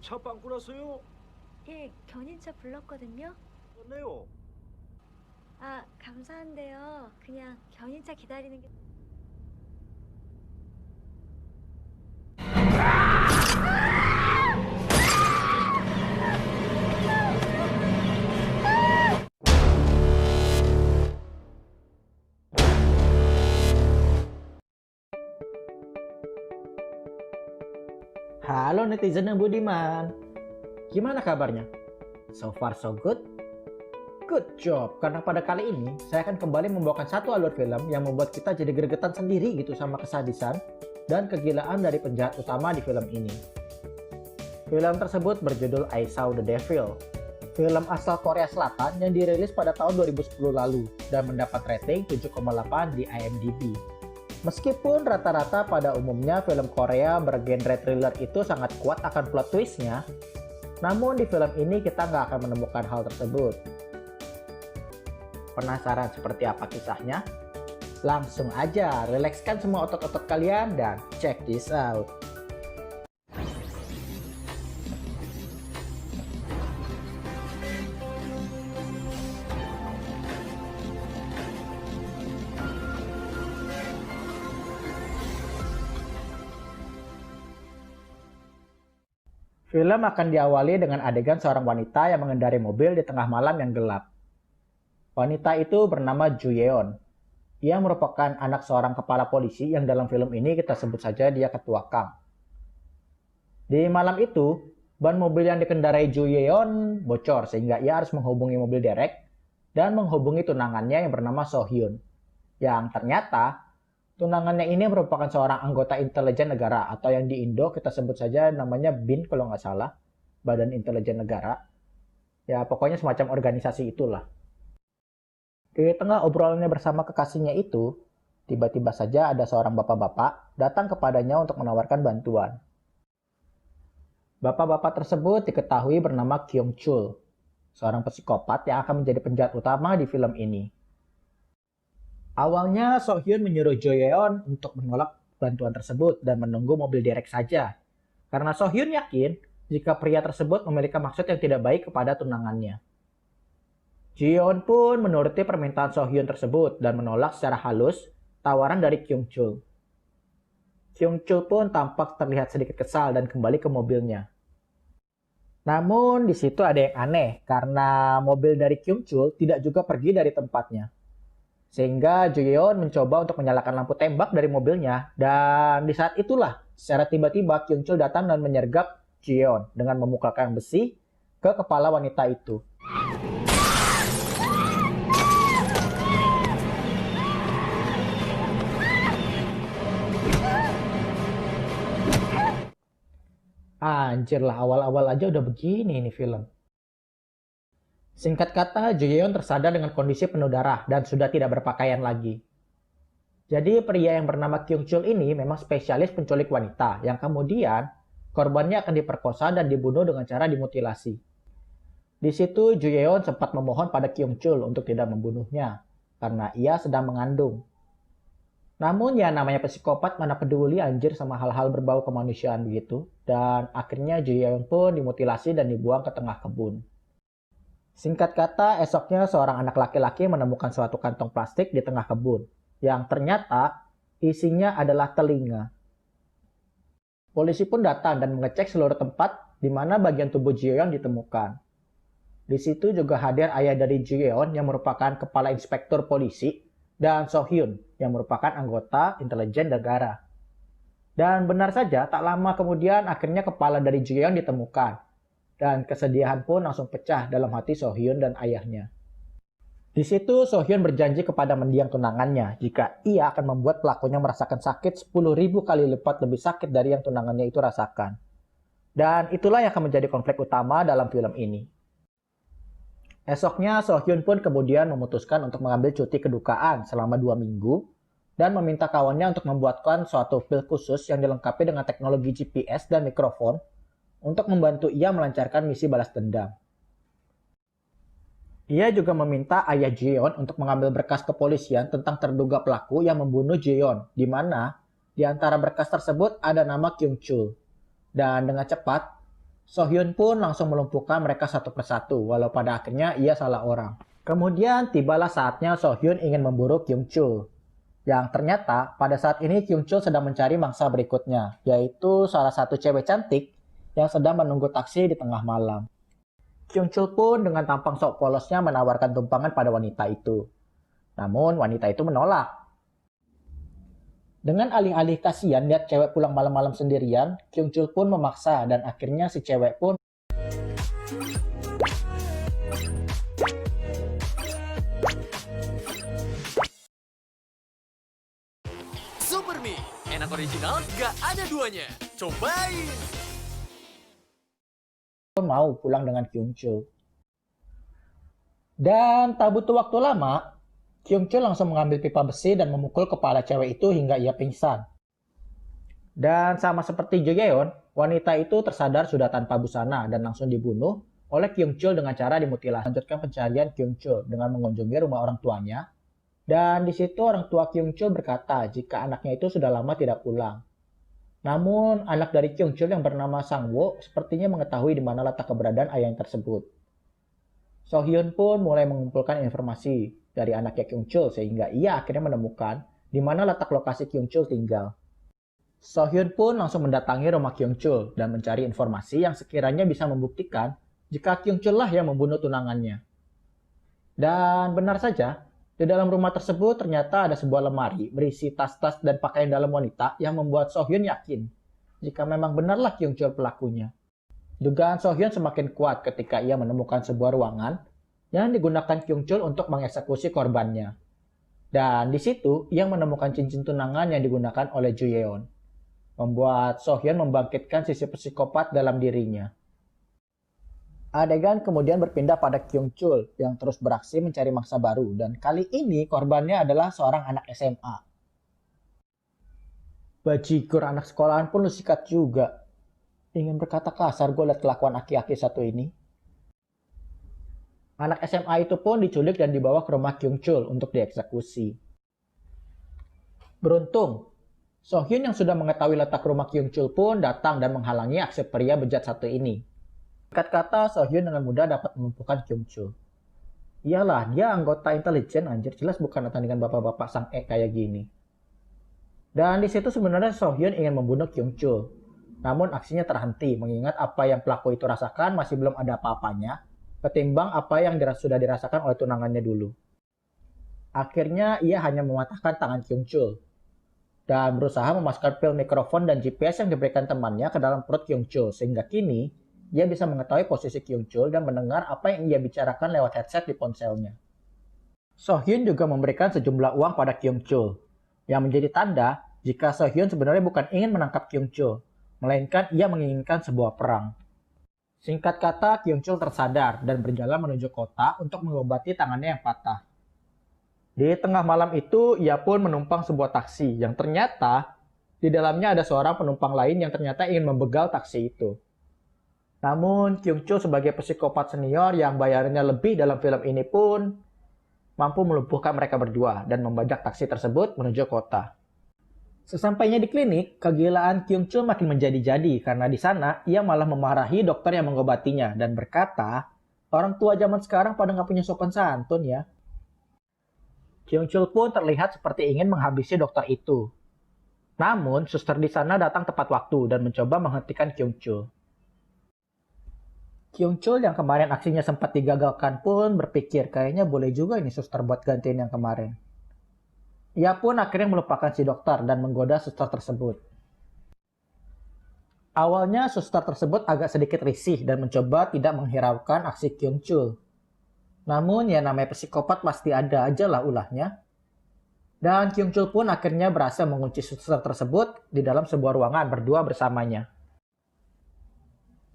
차 빵꾸 났어요? 예, 견인차 불렀거든요. 맞네요. 아, 감사한데요. 그냥 견인차 기다리는 게... Halo netizen yang budiman, gimana kabarnya? So far so good? Good job, karena pada kali ini saya akan kembali membawakan satu alur film yang membuat kita jadi gregetan sendiri gitu sama kesadisan dan kegilaan dari penjahat utama di film ini. Film tersebut berjudul I Saw the Devil, film asal Korea Selatan yang dirilis pada tahun 2010 lalu dan mendapat rating 7,8 di IMDb. Meskipun rata-rata pada umumnya film Korea bergenre thriller itu sangat kuat akan plot twistnya, namun di film ini kita nggak akan menemukan hal tersebut. Penasaran seperti apa kisahnya? Langsung aja rilekskan semua otot-otot kalian dan check this out. Film akan diawali dengan adegan seorang wanita yang mengendarai mobil di tengah malam yang gelap. Wanita itu bernama Ju Yeon. Ia merupakan anak seorang kepala polisi yang dalam film ini kita sebut saja dia Ketua Kang. Di malam itu, ban mobil yang dikendarai Ju Yeon bocor sehingga ia harus menghubungi mobil derek dan menghubungi tunangannya yang bernama So Hyun. Yang ternyata tunangannya ini merupakan seorang anggota intelijen negara atau yang di Indo kita sebut saja namanya BIN kalau nggak salah, Badan Intelijen Negara. Ya pokoknya semacam organisasi itulah. Di tengah obrolannya bersama kekasihnya itu, tiba-tiba saja ada seorang bapak-bapak datang kepadanya untuk menawarkan bantuan. Bapak-bapak tersebut diketahui bernama Kyung Chul, seorang psikopat yang akan menjadi penjahat utama di film ini. Awalnya So Hyun menyuruh Jo Yeon untuk menolak bantuan tersebut dan menunggu mobil derek saja. Karena So Hyun yakin jika pria tersebut memiliki maksud yang tidak baik kepada tunangannya. Jo Yeon pun menuruti permintaan So Hyun tersebut dan menolak secara halus tawaran dari Kyung Chul. Kyung Chul pun tampak terlihat sedikit kesal dan kembali ke mobilnya. Namun di situ ada yang aneh karena mobil dari Kyung Chul tidak juga pergi dari tempatnya. Sehingga Jo Yeon mencoba untuk menyalakan lampu tembak dari mobilnya dan di saat itulah secara tiba-tiba Kyung Chul datang dan menyergap Jo Yeon dengan memukulkan besi ke kepala wanita itu. Anjir lah, awal-awal aja udah begini nih film. Singkat kata, Jo Yeon tersadar dengan kondisi penuh darah dan sudah tidak berpakaian lagi. Jadi pria yang bernama Kyung Chul ini memang spesialis penculik wanita yang kemudian korbannya akan diperkosa dan dibunuh dengan cara dimutilasi. Di situ Jo Yeon sempat memohon pada Kyung Chul untuk tidak membunuhnya karena ia sedang mengandung. Namun ya namanya psikopat mana peduli anjir sama hal-hal berbau kemanusiaan begitu, dan akhirnya Jo Yeon pun dimutilasi dan dibuang ke tengah kebun. Singkat kata, esoknya seorang anak laki-laki menemukan suatu kantong plastik di tengah kebun, yang ternyata isinya adalah telinga. Polisi pun datang dan mengecek seluruh tempat di mana bagian tubuh Jo Yeon ditemukan. Di situ juga hadir ayah dari Jo Yeon yang merupakan kepala inspektur polisi, dan So Hyun yang merupakan anggota intelijen negara. Dan benar saja, tak lama kemudian akhirnya kepala dari Jo Yeon ditemukan. Dan kesedihan pun langsung pecah dalam hati So Hyun dan ayahnya. Di situ So Hyun berjanji kepada mendiang tunangannya jika ia akan membuat pelakunya merasakan sakit 10.000 kali lipat lebih sakit dari yang tunangannya itu rasakan. Dan itulah yang akan menjadi konflik utama dalam film ini. Esoknya So Hyun pun kemudian memutuskan untuk mengambil cuti kedukaan selama 2 minggu dan meminta kawannya untuk membuatkan suatu pil khusus yang dilengkapi dengan teknologi GPS dan mikrofon untuk membantu ia melancarkan misi balas dendam. Ia juga meminta ayah Jeon untuk mengambil berkas kepolisian tentang terduga pelaku yang membunuh Jeon, di mana di antara berkas tersebut ada nama Kyung Chul. Dan dengan cepat, Sohyun pun langsung melumpuhkan mereka satu persatu, walau pada akhirnya ia salah orang. Kemudian tibalah saatnya Sohyun ingin memburu Kyung-chul. Yang ternyata pada saat ini Kyung-chul sedang mencari mangsa berikutnya, yaitu salah satu cewek cantik yang sedang menunggu taksi di tengah malam. Kyung-chul pun dengan tampang sok polosnya menawarkan tumpangan pada wanita itu. Namun wanita itu menolak. Dengan alih-alih kasihan lihat cewek pulang malam-malam sendirian, Kyung-chul pun memaksa dan akhirnya si cewek pun Supermi, enak original gak ada duanya. Cobain! mau pulang dengan Kyung-chul. Dan tak butuh waktu lama, Kyung-chul langsung mengambil pipa besi dan memukul kepala cewek itu hingga ia pingsan. Dan sama seperti Jo Yeon, wanita itu tersadar sudah tanpa busana dan langsung dibunuh oleh Kyung-chul dengan cara dimutilasi. Lanjutkan pencarian Kyung-chul dengan mengunjungi rumah orang tuanya. Dan di situ orang tua Kyung-chul berkata jika anaknya itu sudah lama tidak pulang. Namun anak dari Kyung-chul yang bernama Sang-woo sepertinya mengetahui di mana letak keberadaan ayah tersebut. So-hyun pun mulai mengumpulkan informasi dari anaknya Kyung-chul sehingga ia akhirnya menemukan di mana letak lokasi Kyung-chul tinggal. So-hyun pun langsung mendatangi rumah Kyung-chul dan mencari informasi yang sekiranya bisa membuktikan jika Kyung-chul lah yang membunuh tunangannya. Dan benar saja, di dalam rumah tersebut ternyata ada sebuah lemari berisi tas-tas dan pakaian dalam wanita yang membuat So-hyun yakin jika memang benarlah Kyung-chul pelakunya. Dugaan So-hyun semakin kuat ketika ia menemukan sebuah ruangan yang digunakan Kyung-chul untuk mengeksekusi korbannya. Dan di situ ia menemukan cincin tunangan yang digunakan oleh Jo Yeon, membuat So-hyun membangkitkan sisi psikopat dalam dirinya. Adegan kemudian berpindah pada Kyung-chul yang terus beraksi mencari mangsa baru dan kali ini korbannya adalah seorang anak SMA. Bajigur anak sekolahan pun lu sikat juga. Ingin berkata kasar gue liat kelakuan aki-aki satu ini. Anak SMA itu pun diculik dan dibawa ke rumah Kyung-chul untuk dieksekusi. Beruntung, So-hyun yang sudah mengetahui letak rumah Kyung-chul pun datang dan menghalangi aksi pria bejat satu ini. Singkat kata, So-hyun dengan mudah dapat melumpuhkan Kyung-chul. Iyalah, dia anggota intelijen anjir, jelas bukan tandingan bapak-bapak sang kayak gini. Dan di situ sebenarnya So-hyun ingin membunuh Kyung-chul. Namun aksinya terhenti mengingat apa yang pelaku itu rasakan masih belum ada apa-apanya ketimbang apa yang sudah dirasakan oleh tunangannya dulu. Akhirnya ia hanya mematahkan tangan Kyung-chul dan berusaha memasukkan pil mikrofon dan GPS yang diberikan temannya ke dalam perut Kyung-chul sehingga kini ia bisa mengetahui posisi Kyung-chul dan mendengar apa yang ia bicarakan lewat headset di ponselnya. So-hyun juga memberikan sejumlah uang pada Kyung-chul yang menjadi tanda jika So-hyun sebenarnya bukan ingin menangkap Kyung-chul, melainkan ia menginginkan sebuah perang. Singkat kata, Kyung-chul tersadar dan berjalan menuju kota untuk mengobati tangannya yang patah. Di tengah malam itu, ia pun menumpang sebuah taksi yang ternyata di dalamnya ada seorang penumpang lain yang ternyata ingin membegal taksi itu. Namun, Kyung-chul sebagai psikopat senior yang bayarannya lebih dalam film ini pun mampu melumpuhkan mereka berdua dan membajak taksi tersebut menuju kota. Sesampainya di klinik, kegilaan Kyung-chul makin menjadi-jadi karena di sana ia malah memarahi dokter yang mengobatinya dan berkata, orang tua zaman sekarang pada nggak punya sopan santun ya. Kyung-chul pun terlihat seperti ingin menghabisi dokter itu. Namun, suster di sana datang tepat waktu dan mencoba menghentikan Kyung-chul. Kyung-chul yang kemarin aksinya sempat digagalkan pun berpikir kayaknya boleh juga ini suster buat gantiin yang kemarin. Ia pun akhirnya melupakan si dokter dan menggoda suster tersebut. Awalnya suster tersebut agak sedikit risih dan mencoba tidak menghiraukan aksi Kyung-chul. Namun ya namanya psikopat pasti ada aja lah ulahnya. Dan Kyung-chul pun akhirnya berhasil mengunci suster tersebut di dalam sebuah ruangan berdua bersamanya.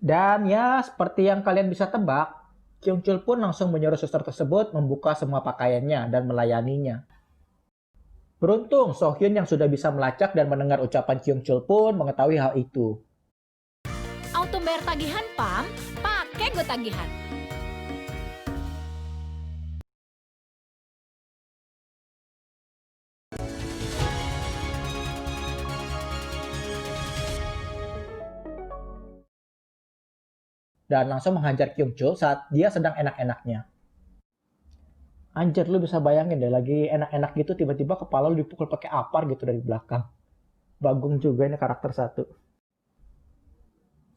Dan ya seperti yang kalian bisa tebak, Kyung-chul pun langsung menyuruh suster tersebut membuka semua pakaiannya dan melayaninya. Beruntung, So-hyun yang sudah bisa melacak dan mendengar ucapan Kyung-chul pun mengetahui hal itu. Auto bayar tagihan PAM, pakai Go Tagihan. dan langsung menghajar Kyung Chul saat dia sedang enak-enaknya. Anjir, lu bisa bayangin deh, lagi enak-enak gitu tiba-tiba kepala lu dipukul pakai apar gitu dari belakang. Bagong juga ini karakter satu.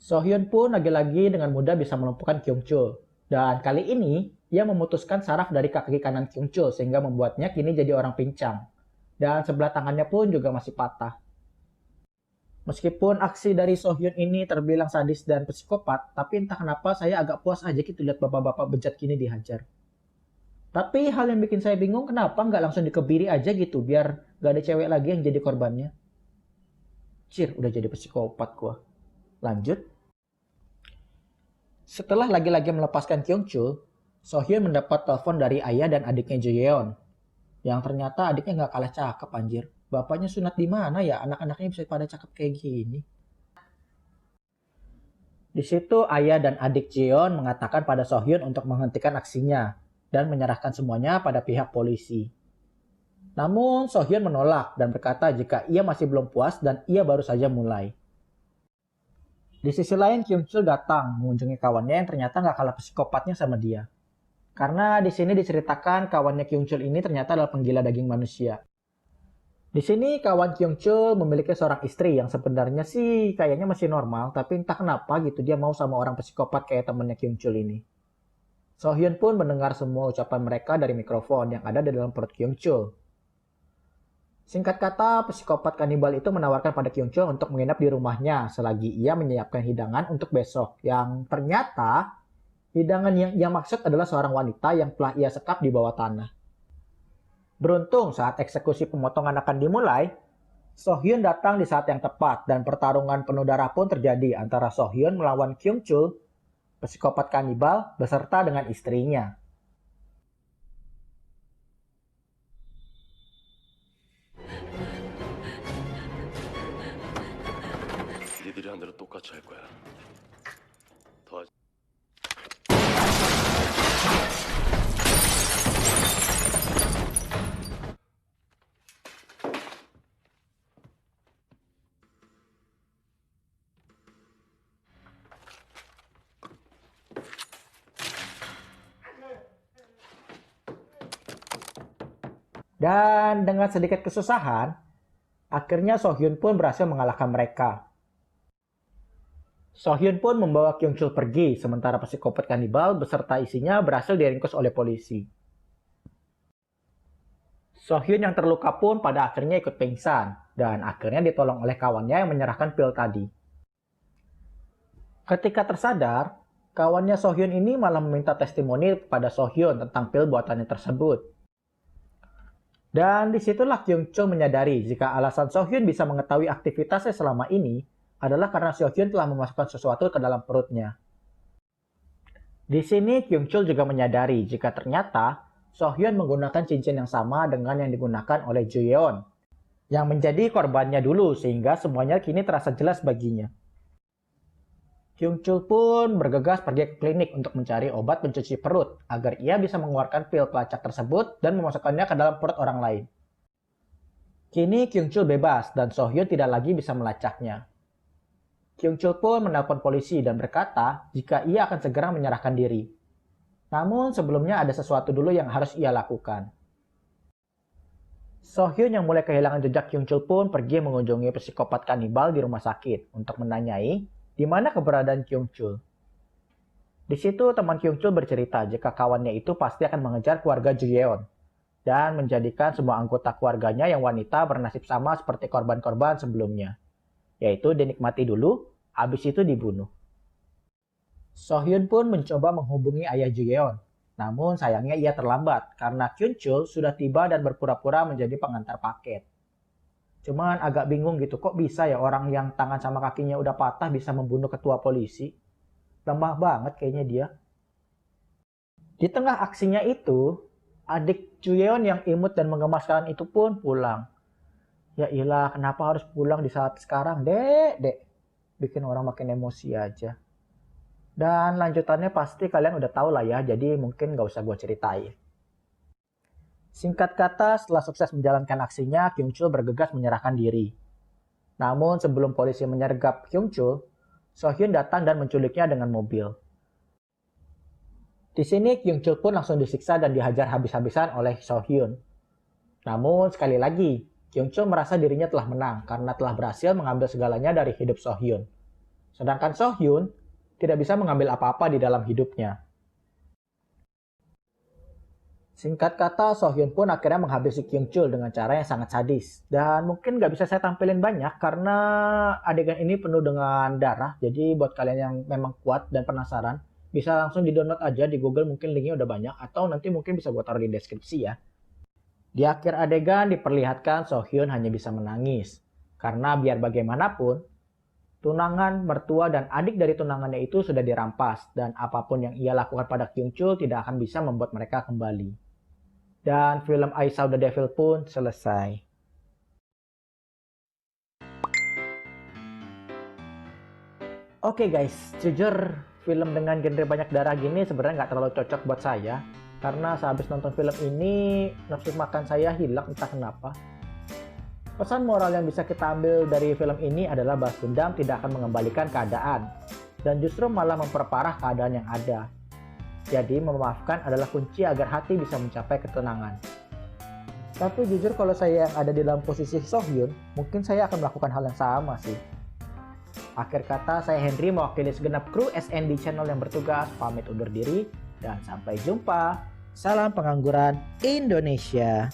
Sohyun pun lagi-lagi dengan mudah bisa melumpuhkan Kyung Chul. Dan kali ini, ia memutuskan saraf dari kaki kanan Kyung Chul sehingga membuatnya kini jadi orang pincang. Dan sebelah tangannya pun juga masih patah. Meskipun aksi dari Sohyun ini terbilang sadis dan psikopat, tapi entah kenapa saya agak puas aja gitu lihat bapak-bapak bejat gini dihajar. Tapi hal yang bikin saya bingung kenapa nggak langsung dikebiri aja gitu biar nggak ada cewek lagi yang jadi korbannya. Cir, udah jadi psikopat gua. Lanjut. Setelah lagi-lagi melepaskan Kyung Chul, Sohyun mendapat telepon dari ayah dan adiknya Jo Yeon. Yang ternyata adiknya nggak kalah cakep anjir. Bapaknya sunat di mana ya? Anak-anaknya bisa pada cakep kayak gini. Di situ ayah dan adik Jeon mengatakan pada Sohyun untuk menghentikan aksinya dan menyerahkan semuanya pada pihak polisi. Namun Sohyun menolak dan berkata jika ia masih belum puas dan ia baru saja mulai. Di sisi lain Kyung Chul datang mengunjungi kawannya yang ternyata nggak kalah psikopatnya sama dia. Karena di sini diceritakan kawannya Kyung Chul ini ternyata adalah penggila daging manusia. Di sini kawan Kyung Chul memiliki seorang istri yang sebenarnya sih kayaknya masih normal, tapi entah kenapa gitu dia mau sama orang psikopat kayak temennya Kyung Chul ini. Sohyun pun mendengar semua ucapan mereka dari mikrofon yang ada di dalam perut Kyung Chul. Singkat kata, psikopat kanibal itu menawarkan pada Kyung Chul untuk menginap di rumahnya selagi ia menyiapkan hidangan untuk besok. Yang ternyata, hidangan yang ia maksud adalah seorang wanita yang telah ia sekap di bawah tanah. Beruntung saat eksekusi pemotongan akan dimulai, Sohyun datang di saat yang tepat dan pertarungan penuh darah pun terjadi antara Sohyun melawan Kyung Chul, psikopat kanibal, beserta dengan istrinya. 니들이 한 대로 똑같이 할 거야. 더 Dan dengan sedikit kesusahan, akhirnya Sohyun pun berhasil mengalahkan mereka. Sohyun pun membawa Kyung Chul pergi, sementara psikopat kanibal beserta isinya berhasil diringkus oleh polisi. Sohyun yang terluka pun pada akhirnya ikut pingsan, dan akhirnya ditolong oleh kawannya yang menyerahkan pil tadi. Ketika tersadar, kawannya Sohyun ini malah meminta testimoni kepada Sohyun tentang pil buatannya tersebut. Dan disitulah Kyung Chul menyadari jika alasan Sohyun bisa mengetahui aktivitasnya selama ini adalah karena Sohyun telah memasukkan sesuatu ke dalam perutnya. Di sini Kyung Chul juga menyadari jika ternyata Sohyun menggunakan cincin yang sama dengan yang digunakan oleh Jo Yeon, yang menjadi korbannya dulu sehingga semuanya kini terasa jelas baginya. Kyung Chul pun bergegas pergi ke klinik untuk mencari obat pencuci perut agar ia bisa mengeluarkan pil pelacak tersebut dan memasukkannya ke dalam perut orang lain. Kini Kyung Chul bebas dan Sohyun tidak lagi bisa melacaknya. Kyung Chul pun menelpon polisi dan berkata jika ia akan segera menyerahkan diri. Namun sebelumnya ada sesuatu dulu yang harus ia lakukan. Sohyun yang mulai kehilangan jejak Kyung Chul pun pergi mengunjungi psikopat kanibal di rumah sakit untuk menanyai di mana keberadaan Kyung Chul. Di situ teman Kyung Chul bercerita jika kawannya itu pasti akan mengejar keluarga Jo Yeon dan menjadikan semua anggota keluarganya yang wanita bernasib sama seperti korban-korban sebelumnya, yaitu dinikmati dulu, habis itu dibunuh. Sohyun pun mencoba menghubungi ayah Jo Yeon, namun sayangnya ia terlambat karena Kyung Chul sudah tiba dan berpura-pura menjadi pengantar paket. Cuman agak bingung gitu, kok bisa ya orang yang tangan sama kakinya udah patah bisa membunuh ketua polisi? Lemah banget kayaknya dia. Di tengah aksinya itu, adik Jo Yeon yang imut dan menggemaskan itu pun pulang. Ya ilah, kenapa harus pulang di saat sekarang, dek? Bikin orang makin emosi aja. Dan lanjutannya pasti kalian udah tahu lah ya, jadi mungkin gak usah gue ceritain. Singkat kata, setelah sukses menjalankan aksinya, Kyung Chul bergegas menyerahkan diri. Namun sebelum polisi menyergap Kyung Chul, Sohyun datang dan menculiknya dengan mobil. Di sini Kyung Chul pun langsung disiksa dan dihajar habis-habisan oleh So Hyun. Namun sekali lagi, Kyung Chul merasa dirinya telah menang karena telah berhasil mengambil segalanya dari hidup So Hyun. Sedangkan So Hyun tidak bisa mengambil apa-apa di dalam hidupnya. Singkat kata, So Hyun pun akhirnya menghabisi Kyung Chul dengan cara yang sangat sadis. Dan mungkin nggak bisa saya tampilin banyak karena adegan ini penuh dengan darah. Jadi buat kalian yang memang kuat dan penasaran, bisa langsung di-download aja di Google, mungkin linknya udah banyak. Atau nanti mungkin bisa gue taruh di deskripsi ya. Di akhir adegan diperlihatkan So Hyun hanya bisa menangis. Karena biar bagaimanapun, tunangan, mertua, dan adik dari tunangannya itu sudah dirampas. Dan apapun yang ia lakukan pada Kyung Chul tidak akan bisa membuat mereka kembali. Dan film I Saw the Devil pun selesai. Oke guys, jujur film dengan genre banyak darah gini sebenarnya nggak terlalu cocok buat saya. Karena sehabis nonton film ini, nafsu makan saya hilang entah kenapa. Pesan moral yang bisa kita ambil dari film ini adalah balas dendam tidak akan mengembalikan keadaan. Dan justru malah memperparah keadaan yang ada. Jadi memaafkan adalah kunci agar hati bisa mencapai ketenangan. Tapi jujur kalau saya yang ada di dalam posisi So Hyun, mungkin saya akan melakukan hal yang sama sih. Akhir kata, saya Henry mewakili segenap kru SND Channel yang bertugas pamit undur diri dan sampai jumpa. Salam pengangguran Indonesia.